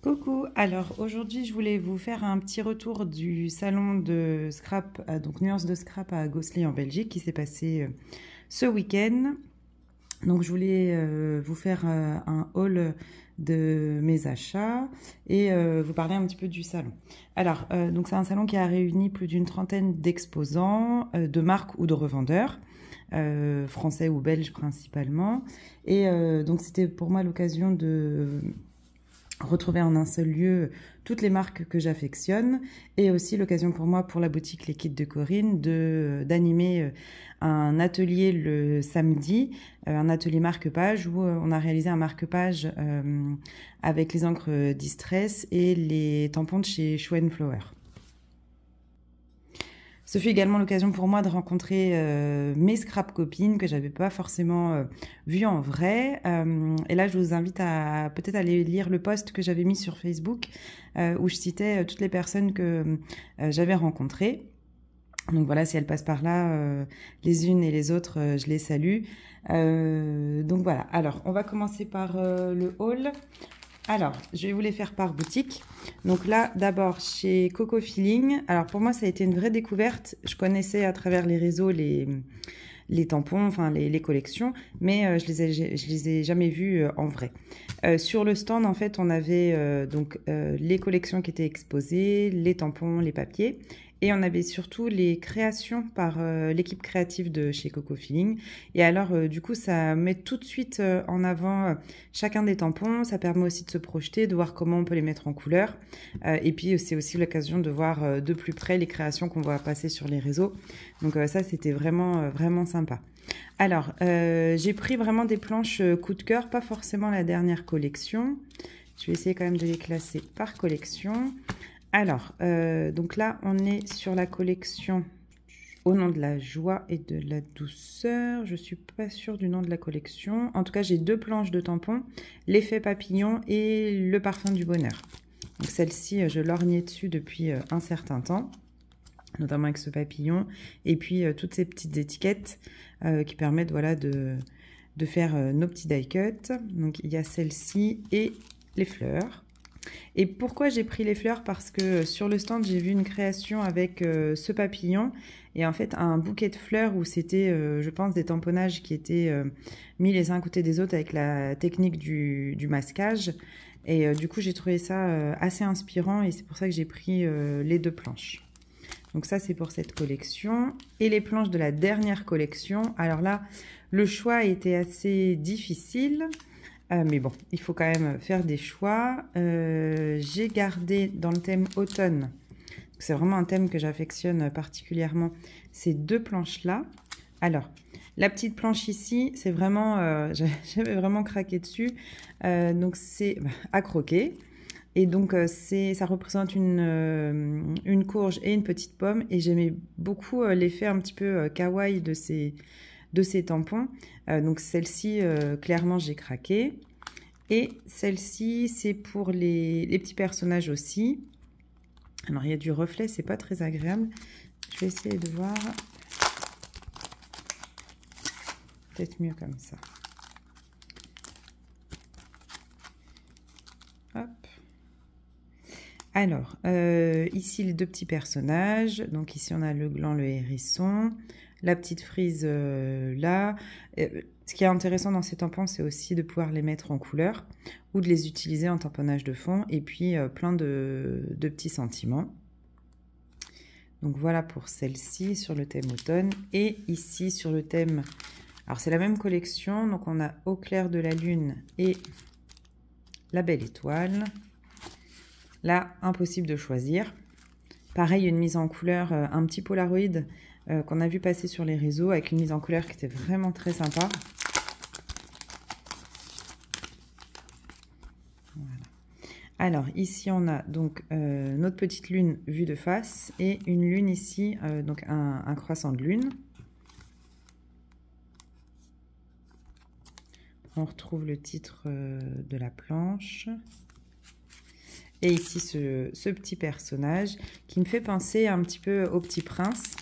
Coucou, alors aujourd'hui je voulais vous faire un petit retour du salon de scrap, donc Nuances de Scrap à Gosselies en Belgique qui s'est passé ce week-end. Donc je voulais vous faire un haul de mes achats et vous parler un petit peu du salon. Alors donc c'est un salon qui a réuni plus d'une trentaine d'exposants, de marques ou de revendeurs. Français ou belges principalement. Et donc c'était pour moi l'occasion de retrouver en un seul lieu toutes les marques que j'affectionne et aussi l'occasion pour moi, pour la boutique Les Kits de Corinne, d'animer un atelier le samedi, un atelier marque-page où on a réalisé un marque-page avec les encres Distress et les tampons de chez Schwenflower. Ce fut également l'occasion pour moi de rencontrer mes scrap copines que j'avais pas forcément vues en vrai. Et là, je vous invite à peut-être aller lire le post que j'avais mis sur Facebook où je citais toutes les personnes que j'avais rencontrées. Donc voilà, si elles passent par là, les unes et les autres, je les salue. Donc voilà, alors on va commencer par le haul. Alors, je vais vous les faire par boutique. Donc là, d'abord, chez Coco Feeling. Alors, pour moi, ça a été une vraie découverte. Je connaissais à travers les réseaux les tampons, enfin les collections, mais je les ai jamais vus en vrai. Sur le stand, en fait, on avait donc les collections qui étaient exposées, les tampons, les papiers. Et on avait surtout les créations par l'équipe créative de chez Coco Feeling. Et alors, du coup, ça met tout de suite en avant chacun des tampons. Ça permet aussi de se projeter, de voir comment on peut les mettre en couleur. Et puis, c'est aussi l'occasion de voir de plus près les créations qu'on va passer sur les réseaux. Donc ça, c'était vraiment sympa. Alors, j'ai pris vraiment des planches coup de cœur, pas forcément la dernière collection. Je vais essayer quand même de les classer par collection. Alors, donc là, on est sur la collection Au nom de la joie et de la douceur. Je ne suis pas sûre du nom de la collection. En tout cas, j'ai deux planches de tampons, l'effet papillon et le parfum du bonheur. Donc celle-ci, je lorgnais dessus depuis un certain temps, notamment avec ce papillon. Et puis, toutes ces petites étiquettes qui permettent voilà, de faire nos petits die cuts. Donc, il y a celle-ci et les fleurs. Et pourquoi j'ai pris les fleurs? Parce que sur le stand, j'ai vu une création avec ce papillon et en fait un bouquet de fleurs où c'était, je pense, des tamponnages qui étaient mis les uns à côté des autres avec la technique du masquage. Et du coup, j'ai trouvé ça assez inspirant et c'est pour ça que j'ai pris les deux planches. Donc ça, c'est pour cette collection. Et les planches de la dernière collection. Alors là, le choix était assez difficile. Mais bon, il faut quand même faire des choix. J'ai gardé dans le thème automne, c'est vraiment un thème que j'affectionne particulièrement, ces deux planches-là. Alors, la petite planche ici, c'est vraiment, j'avais vraiment craqué dessus. Donc, c'est à croquer. Et donc, ça représente une courge et une petite pomme. Et j'aimais beaucoup l'effet un petit peu kawaii de ces tampons. Donc celle-ci, clairement, j'ai craqué. Et celle-ci, c'est pour les petits personnages aussi. Alors, il y a du reflet, c'est pas très agréable. Je vais essayer de voir. Peut-être mieux comme ça. Hop. Alors, ici, les deux petits personnages. Donc, ici, on a le gland, le hérisson. La petite frise là. Ce qui est intéressant dans ces tampons, c'est aussi de pouvoir les mettre en couleur ou de les utiliser en tamponnage de fond. Et puis, plein de petits sentiments. Donc, voilà pour celle-ci sur le thème automne. Et ici, sur le thème... Alors, c'est la même collection. Donc, on a Au clair de la lune et La belle étoile. Là, impossible de choisir. Pareil, une mise en couleur, un petit Polaroid qu'on a vu passer sur les réseaux avec une mise en couleur qui était vraiment très sympa. Voilà. Alors, ici, on a donc notre petite lune vue de face et une lune ici, donc un croissant de lune. On retrouve le titre de la planche. Et ici, ce petit personnage qui me fait penser un petit peu au Petit Prince.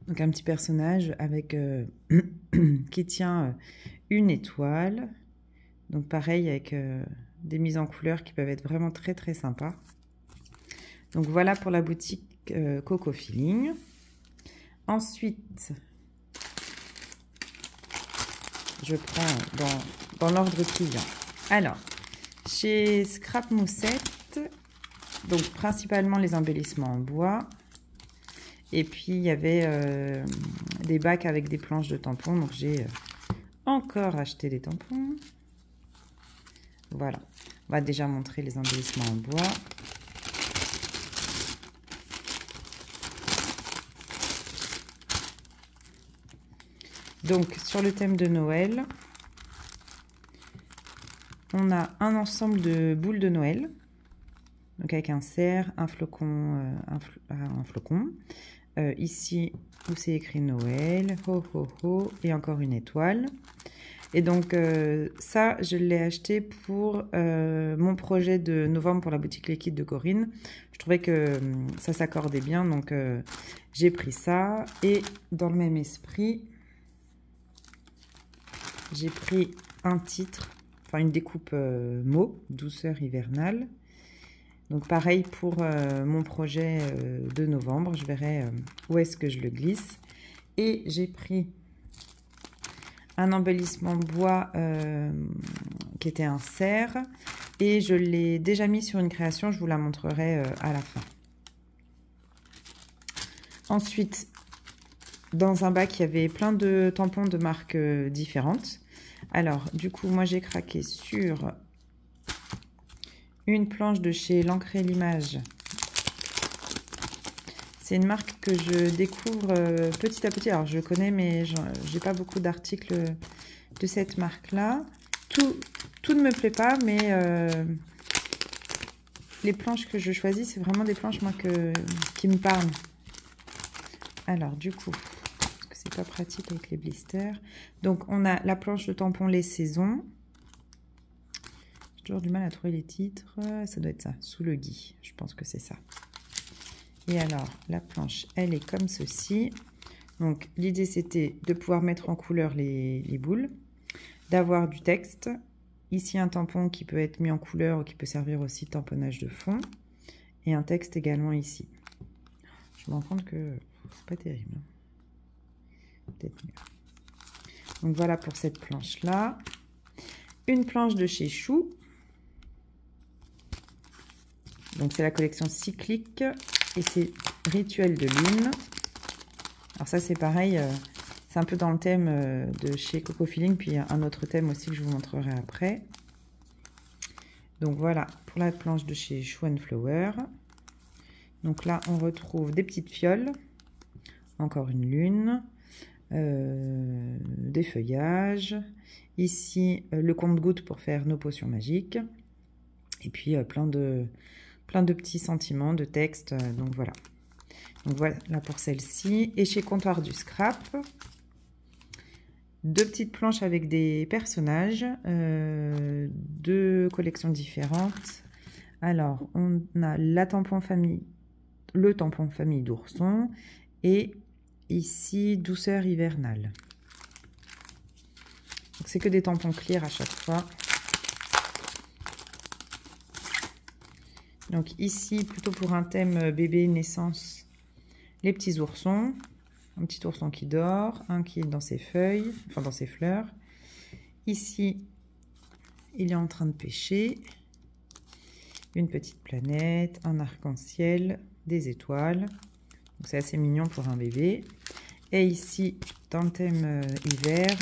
Donc un petit personnage avec qui tient une étoile. Donc pareil avec des mises en couleur qui peuvent être vraiment très très sympas. Donc voilà pour la boutique Coco Feeling. Ensuite, je prends dans l'ordre qui vient. Alors, chez Scrap Moussette, donc principalement les embellissements en bois. Et puis il y avait des bacs avec des planches de tampons. Donc j'ai encore acheté des tampons. Voilà. On va déjà montrer les embellissements en bois. Donc sur le thème de Noël, on a un ensemble de boules de Noël. Donc avec un cerf, un flocon, ici où c'est écrit Noël, ho ho ho, et encore une étoile. Et donc ça, je l'ai acheté pour mon projet de novembre pour la boutique Liquide de Corinne. Je trouvais que ça s'accordait bien, donc j'ai pris ça. Et dans le même esprit, j'ai pris un titre, enfin une découpe mot, douceur hivernale. Donc pareil pour mon projet de novembre, je verrai où est-ce que je le glisse. Et j'ai pris un embellissement bois qui était un cerf. Et je l'ai déjà mis sur une création, je vous la montrerai à la fin. Ensuite, dans un bac, il y avait plein de tampons de marques différentes. Alors, du coup, moi, j'ai craqué sur une planche de chez L'Encre et l'Image. C'est une marque que je découvre petit à petit. Alors, je connais, mais j'ai pas beaucoup d'articles de cette marque-là. Tout ne me plaît pas, mais les planches que je choisis, c'est vraiment des planches, moi, qui me parlent. Alors, du coup, parce que c'est pas pratique avec les blisters. Donc, on a la planche de tampon Les Saisons. J'ai toujours du mal à trouver les titres. Ça doit être ça, Sous le gui. Je pense que c'est ça. Et alors, la planche, elle est comme ceci. Donc, l'idée, c'était de pouvoir mettre en couleur les boules, d'avoir du texte. Ici, un tampon qui peut être mis en couleur ou qui peut servir aussi de tamponnage de fond. Et un texte également ici. Je me rends compte que c'est pas terrible. Peut-être mieux. Donc, voilà pour cette planche-là. Une planche de chez Chou. Donc, c'est la collection cyclique. Et c'est Rituel de Lune. Alors ça, c'est pareil. C'est un peu dans le thème de chez Coco Feeling. Puis un autre thème aussi que je vous montrerai après. Donc voilà, pour la planche de chez Chou & Flower. Donc là, on retrouve des petites fioles. Encore une lune. Des feuillages. Ici, le compte-gouttes pour faire nos potions magiques. Et puis, plein de petits sentiments, de textes. Donc voilà. Donc voilà pour celle-ci. Et chez Comptoir du Scrap, deux petites planches avec des personnages. Deux collections différentes. Alors, on a le tampon famille d'ourson. Et ici, douceur hivernale. Donc c'est que des tampons clear à chaque fois. Donc ici, plutôt pour un thème bébé naissance, les petits oursons. Un petit ourson qui dort, un qui est dans ses feuilles, enfin dans ses fleurs. Ici, il est en train de pêcher. Une petite planète, un arc-en-ciel, des étoiles. C'est assez mignon pour un bébé. Et ici, dans le thème hiver,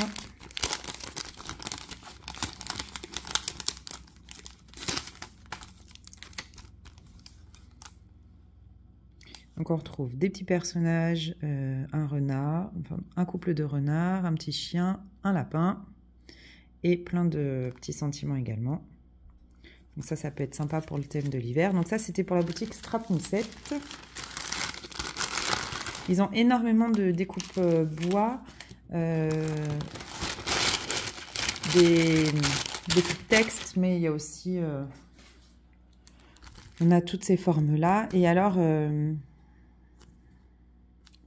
donc on retrouve des petits personnages, un renard, enfin, un couple de renards, un petit chien, un lapin et plein de petits sentiments également. Donc ça peut être sympa pour le thème de l'hiver. Donc ça, c'était pour la boutique Scrap Moussette. Ils ont énormément de découpes bois, des découpes texte, mais il y a aussi... on a toutes ces formes-là. Et alors...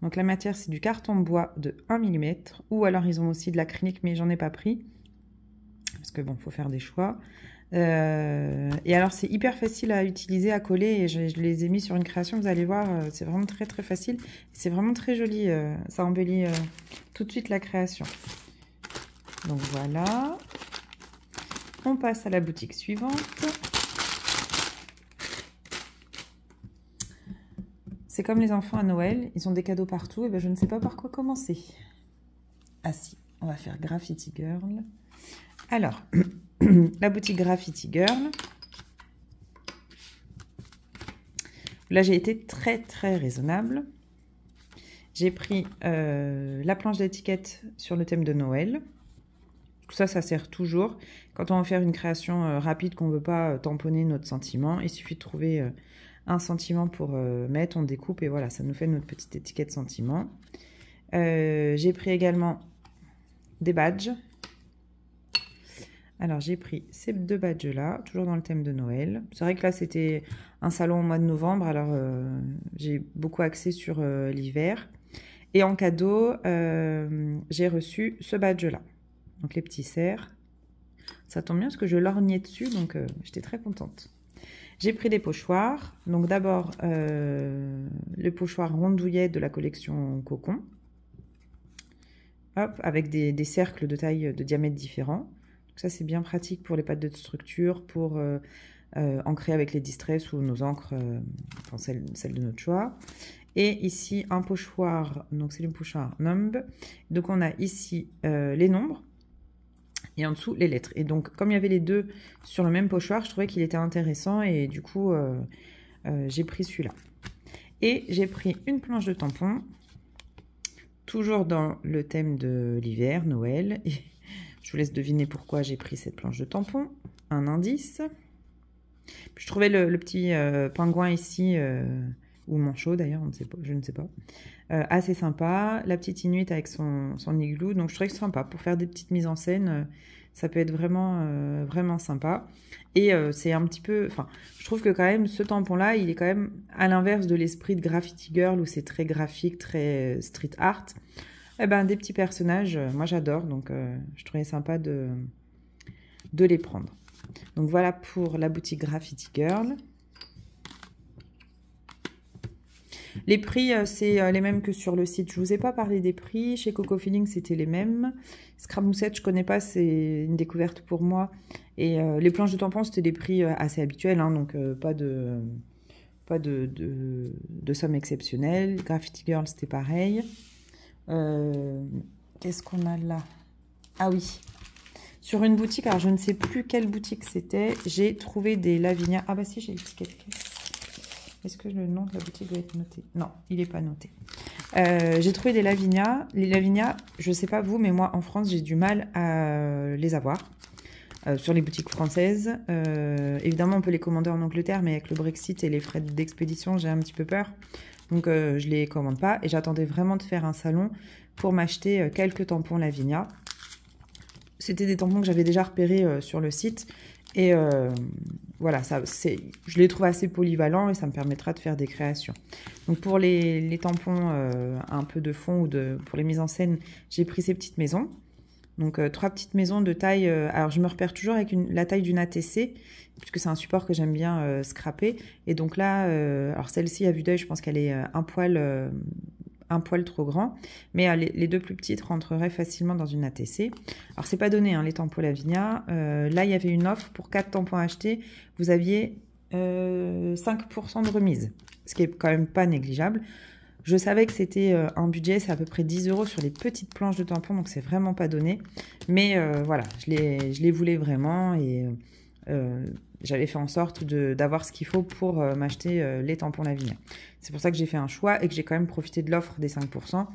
Donc la matière, c'est du carton bois de 1 mm, ou alors ils ont aussi de l'acrylique, mais j'en ai pas pris, parce que bon, faut faire des choix. Et alors c'est hyper facile à utiliser, à coller, et je les ai mis sur une création, vous allez voir, c'est vraiment très très facile. C'est vraiment très joli, ça embellit tout de suite la création. Donc voilà, on passe à la boutique suivante. C'est comme les enfants à Noël, ils ont des cadeaux partout, et ben je ne sais pas par quoi commencer. Ah si, on va faire Graffiti Girl. Alors, la boutique Graffiti Girl. Là, j'ai été très très raisonnable. J'ai pris la planche d'étiquette sur le thème de Noël. Tout ça, ça sert toujours. Quand on veut faire une création rapide, qu'on ne veut pas tamponner notre sentiment, il suffit de trouver un sentiment pour mettre, on découpe et voilà, ça nous fait notre petite étiquette sentiment. J'ai pris également des badges. Alors, j'ai pris ces 2 badges-là, toujours dans le thème de Noël. C'est vrai que là, c'était un salon au mois de novembre, alors j'ai beaucoup axé sur l'hiver. Et en cadeau, j'ai reçu ce badge-là. Donc, les petits cerfs. Ça tombe bien parce que je lorgnais dessus, donc j'étais très contente. J'ai pris des pochoirs. Donc, d'abord, le pochoir rondouillet de la collection Cocon. Hop, avec des cercles de taille, de diamètre différents. Donc ça, c'est bien pratique pour les pattes de structure, pour ancrer avec les Distress ou nos encres, enfin celles de notre choix. Et ici, un pochoir, donc c'est le pochoir Numb. Donc on a ici les nombres et en dessous les lettres. Et donc, comme il y avait les deux sur le même pochoir, je trouvais qu'il était intéressant et du coup, j'ai pris celui-là. Et j'ai pris une planche de tampons, toujours dans le thème de l'hiver, Noël. Et je vous laisse deviner pourquoi j'ai pris cette planche de tampons. Un indice. Puis je trouvais le petit pingouin ici, ou manchot d'ailleurs, je ne sais pas, assez sympa. La petite Inuit avec son igloo, donc je trouvais que c'est sympa. Pour faire des petites mises en scène, ça peut être vraiment, vraiment sympa. Et c'est un petit peu... Enfin, je trouve que quand même, ce tampon-là, il est quand même à l'inverse de l'esprit de Graffiti Girl, où c'est très graphique, très street art. Eh ben, des petits personnages, moi j'adore, donc je trouvais sympa de les prendre. Donc voilà pour la boutique Graffiti Girl. Les prix, c'est les mêmes que sur le site. Je ne vous ai pas parlé des prix. Chez Coco Feeling, c'était les mêmes. Scrapmoussette, je ne connais pas, c'est une découverte pour moi. Et les planches de tampons, c'était des prix assez habituels, hein, donc pas de somme exceptionnelle. Graffiti Girl, c'était pareil. Qu'est-ce qu'on a là? Ah oui, sur une boutique, alors je ne sais plus quelle boutique c'était, j'ai trouvé des Lavinia. Ah bah si, j'ai l'étiquette caisse. Est-ce que le nom de la boutique doit être noté? Non, il n'est pas noté. J'ai trouvé des Lavinia. Les Lavinia, je ne sais pas vous, mais moi en France, j'ai du mal à les avoir. Sur les boutiques françaises. Évidemment, on peut les commander en Angleterre, mais avec le Brexit et les frais d'expédition, j'ai un petit peu peur. Donc, je ne les commande pas. Et j'attendais vraiment de faire un salon pour m'acheter quelques tampons Lavinia. C'était des tampons que j'avais déjà repérés sur le site. Et voilà, je les trouve assez polyvalents et ça me permettra de faire des créations. Donc, pour les tampons un peu de fond ou pour les mises en scène, j'ai pris ces petites maisons. Donc, 3 petites maisons de taille... alors, je me repère toujours avec la taille d'une ATC, puisque c'est un support que j'aime bien scraper. Et donc là, alors celle-ci, à vue d'œil, je pense qu'elle est un poil trop grand. Mais les 2 plus petites rentreraient facilement dans une ATC. Alors, c'est pas donné, hein, les tampons Lavinia. Là, il y avait une offre pour 4 tampons achetés. Vous aviez 5% de remise, ce qui est quand même pas négligeable. Je savais que c'était un budget, c'est à peu près 10 € sur les petites planches de tampons, donc c'est vraiment pas donné. Mais voilà, je les voulais vraiment et j'avais fait en sorte d'avoir ce qu'il faut pour m'acheter les tampons Lavinia. C'est pour ça que j'ai fait un choix et que j'ai quand même profité de l'offre des 5%.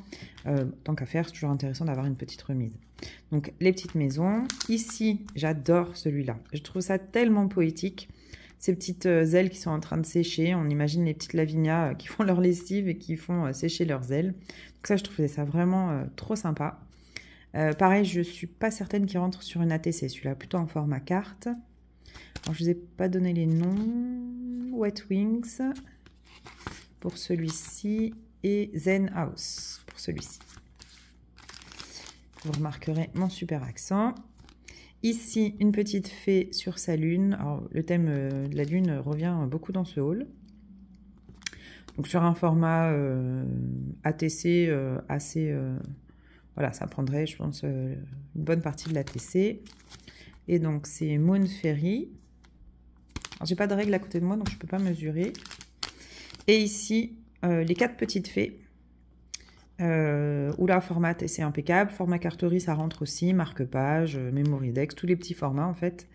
Tant qu'à faire, c'est toujours intéressant d'avoir une petite remise. Donc les petites maisons. Ici, j'adore celui-là. Je trouve ça tellement poétique. Ces petites ailes qui sont en train de sécher. On imagine les petites Lavinia qui font leur lessive et qui font sécher leurs ailes. Donc ça, je trouvais ça vraiment trop sympa. Pareil, je ne suis pas certaine qu'il rentre sur une ATC. Celui-là, plutôt en format carte. Alors, je ne vous ai pas donné les noms. Wet Wings. Pour celui-ci, et Zen House pour celui-ci. Vous remarquerez mon super accent. Ici, une petite fée sur sa lune. Alors, le thème de la lune revient beaucoup dans ce haul. Donc, sur un format ATC assez... voilà, ça prendrait, je pense, une bonne partie de l'ATC. Et donc, c'est Moon Fairy. Alors, j'ai pas de règle à côté de moi, donc je peux pas mesurer. Et ici, les 4 petites fées. Oula, format ATC impeccable. Format carterie, ça rentre aussi. Marque-page, Memory-Dex, tous les petits formats, en fait.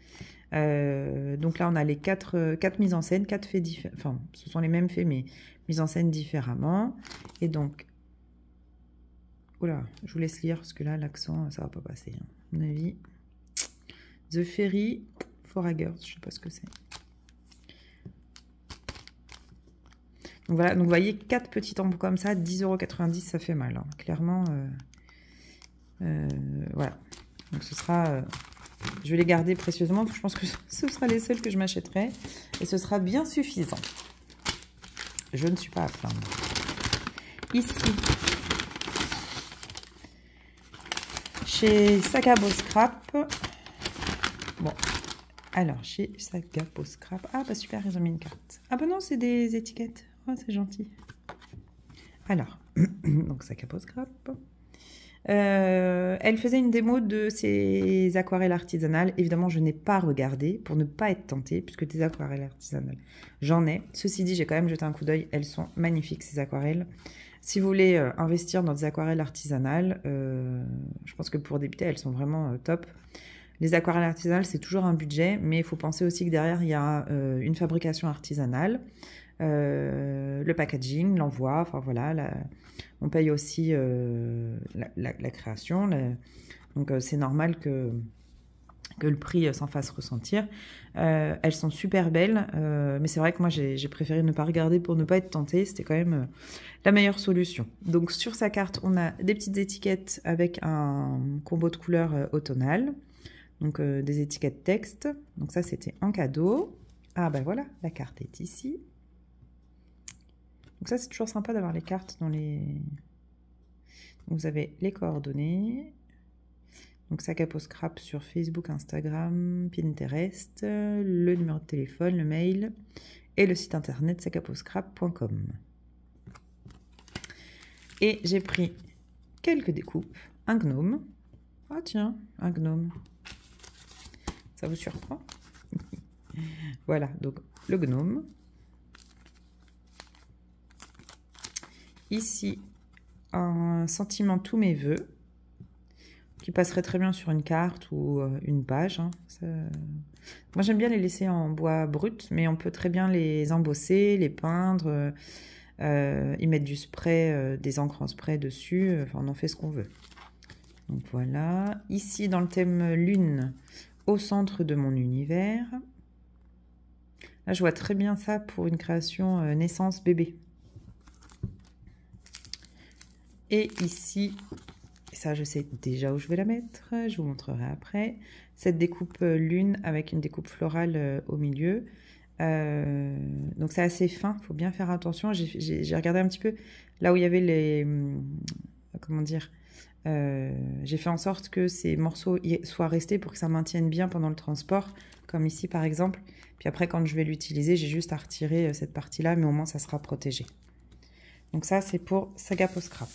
Donc là, on a les 4 mises en scène, 4 fées différentes. Enfin, ce sont les mêmes fées, mais mises en scène différemment. Et donc... Oula, je vous laisse lire, parce que là, l'accent, ça va pas passer, hein, à mon avis. The Fairy Forager, je sais pas ce que c'est. Donc voilà, donc vous voyez, 4 petits tambours comme ça, 10,90 €, ça fait mal, hein. Clairement. Voilà. Donc ce sera... je vais les garder précieusement, je pense que ce sera les seuls que je m'achèterai. Et ce sera bien suffisant. Je ne suis pas à plaindre. Ici, chez Sagabo Scrap. Bon, alors, chez Sagabo Scrap. Ah, bah super, ils ont mis une carte. Ah bah non, c'est des étiquettes. Oh, c'est gentil. Alors, donc Sagabo Scrap. Elle faisait une démo de ses aquarelles artisanales. Évidemment, je n'ai pas regardé pour ne pas être tentée, puisque des aquarelles artisanales, j'en ai. Ceci dit, j'ai quand même jeté un coup d'œil. Elles sont magnifiques, ces aquarelles. Si vous voulez investir dans des aquarelles artisanales, je pense que pour débuter, elles sont vraiment top. Les aquarelles artisanales, c'est toujours un budget, mais il faut penser aussi que derrière, il y a une fabrication artisanale, le packaging, l'envoi, enfin voilà, on paye aussi la création. Donc c'est normal que le prix s'en fasse ressentir. Elles sont super belles, mais c'est vrai que moi j'ai préféré ne pas regarder pour ne pas être tentée. C'était quand même la meilleure solution. Donc sur sa carte, on a des petites étiquettes avec un combo de couleurs automnales. Donc des étiquettes texte. Donc ça c'était en cadeau. Ah ben voilà, la carte est ici. Donc ça c'est toujours sympa d'avoir les cartes dans les... Donc, vous avez les coordonnées. Donc Sagabo Scrap sur Facebook, Instagram, Pinterest, le numéro de téléphone, le mail et le site internet sagaboscrap.com. Et j'ai pris quelques découpes, un gnome. Ah tiens, un gnome. Ça vous surprend? Voilà, donc le gnome. Ici, un sentiment tous mes voeux, qui passerait très bien sur une carte ou une page. Hein. Moi, j'aime bien les laisser en bois brut, mais on peut très bien les embosser, les peindre, y mettre du spray, des encres en spray dessus. Enfin, on en fait ce qu'on veut. Donc voilà. Ici, dans le thème lune, au centre de mon univers. Là, je vois très bien ça pour une création naissance bébé. Et ici, ça je sais déjà où je vais la mettre, je vous montrerai après. Cette découpe lune avec une découpe florale au milieu. Donc c'est assez fin, il faut bien faire attention. J'ai regardé un petit peu là où il y avait les... comment dire, j'ai fait en sorte que ces morceaux soient restés pour que ça maintienne bien pendant le transport, comme ici par exemple. Puis après quand je vais l'utiliser, j'ai juste à retirer cette partie-là, mais au moins ça sera protégé. Donc ça c'est pour Sagabo Scrap.